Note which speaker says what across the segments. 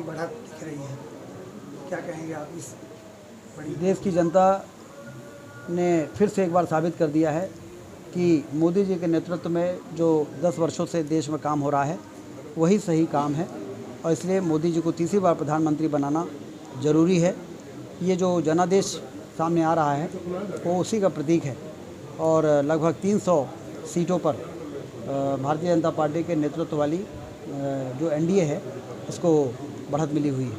Speaker 1: बढ़त दिख रही है, क्या कहेंगे आप इस बड़ी?
Speaker 2: देश की जनता ने फिर से एक बार साबित कर दिया है कि मोदी जी के नेतृत्व में जो 10 वर्षों से देश में काम हो रहा है वही सही काम है और इसलिए मोदी जी को तीसरी बार प्रधानमंत्री बनाना ज़रूरी है। ये जो जनादेश सामने आ रहा है वो उसी का प्रतीक है और लगभग 300 सीटों पर भारतीय जनता पार्टी के नेतृत्व वाली जो एनडीए है इसको बढ़त मिली हुई है।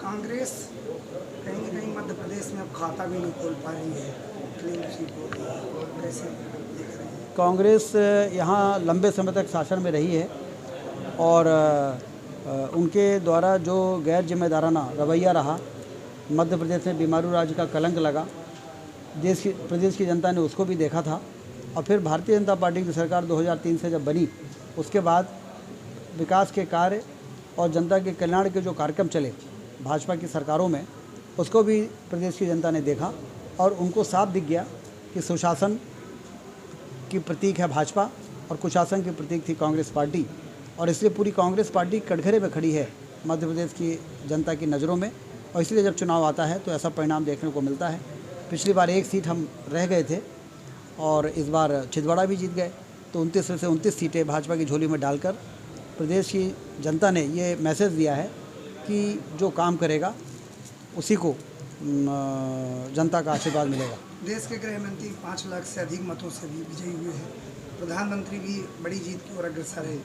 Speaker 1: कांग्रेस कहीं न कहीं मध्य प्रदेश में अब खाता भी नहीं खोल पा रही है, क्लीन स्वीप हो रही है, कैसे देख रहे हैं?
Speaker 2: कांग्रेस यहाँ लंबे समय तक शासन में रही है और उनके द्वारा जो गैर जिम्मेदाराना रवैया रहा, मध्य प्रदेश में बीमारू राज का कलंक लगा, प्रदेश की जनता ने उसको भी देखा था। और फिर भारतीय जनता पार्टी की सरकार 2003 से जब बनी उसके बाद विकास के कार्य और जनता के कल्याण के जो कार्यक्रम चले भाजपा की सरकारों में, उसको भी प्रदेश की जनता ने देखा और उनको साफ दिख गया कि सुशासन की प्रतीक है भाजपा और कुशासन की प्रतीक थी कांग्रेस पार्टी। और इसलिए पूरी कांग्रेस पार्टी कटघरे में खड़ी है मध्य प्रदेश की जनता की नज़रों में और इसलिए जब चुनाव आता है तो ऐसा परिणाम देखने को मिलता है। पिछली बार एक सीट हम रह गए थे और इस बार छिंदवाड़ा भी जीत गए, तो 29 से 29 सीटें भाजपा की झोली में डालकर प्रदेश की जनता ने ये मैसेज दिया है कि जो काम करेगा उसी को जनता का आशीर्वाद मिलेगा।
Speaker 1: देश के गृह मंत्री 5 लाख से अधिक मतों से भी विजयी हुए हैं, प्रधानमंत्री भी बड़ी जीत की ओर अग्रसर है।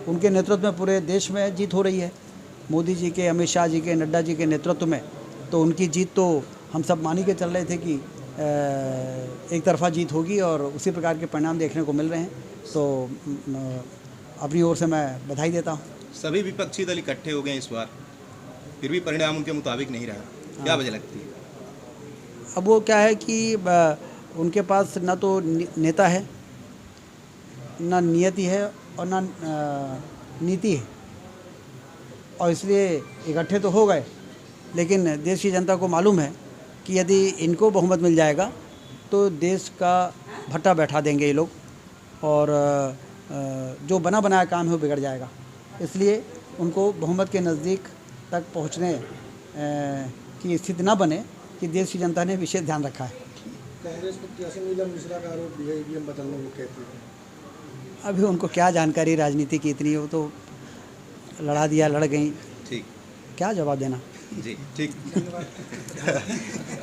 Speaker 2: उनके नेतृत्व में पूरे देश में जीत हो रही है, मोदी जी के, अमित शाह जी के, नड्डा जी के नेतृत्व में। तो उनकी जीत तो हम सब मान के चल रहे थे कि एक तरफा जीत होगी और उसी प्रकार के परिणाम देखने को मिल रहे हैं। तो अपनी ओर से मैं बधाई देता हूँ।
Speaker 3: सभी विपक्षी दल इकट्ठे हो गए इस बार, फिर भी परिणाम उनके मुताबिक नहीं रहा, क्या वजह लगती है?
Speaker 2: अब वो क्या है कि उनके पास ना तो नेता है, ना नियति है और ना नीति है और इसलिए इकट्ठे तो हो गए, लेकिन देश की जनता को मालूम है कि यदि इनको बहुमत मिल जाएगा तो देश का भट्टा बैठा देंगे ये लोग और जो बना बनाया काम है वो बिगड़ जाएगा। इसलिए उनको बहुमत के नज़दीक तक पहुंचने की स्थिति ना बने कि देश की जनता ने विशेष ध्यान रखा है।
Speaker 1: कांग्रेस प्रत्याशी नीलम मिश्रा का आरोप ईवीएम बदलने को कहती है।
Speaker 2: अभी उनको क्या जानकारी राजनीति की इतनी, वो तो लड़ा दिया, लड़ गई,
Speaker 3: ठीक,
Speaker 2: क्या जवाब देना।
Speaker 3: जी ठीक।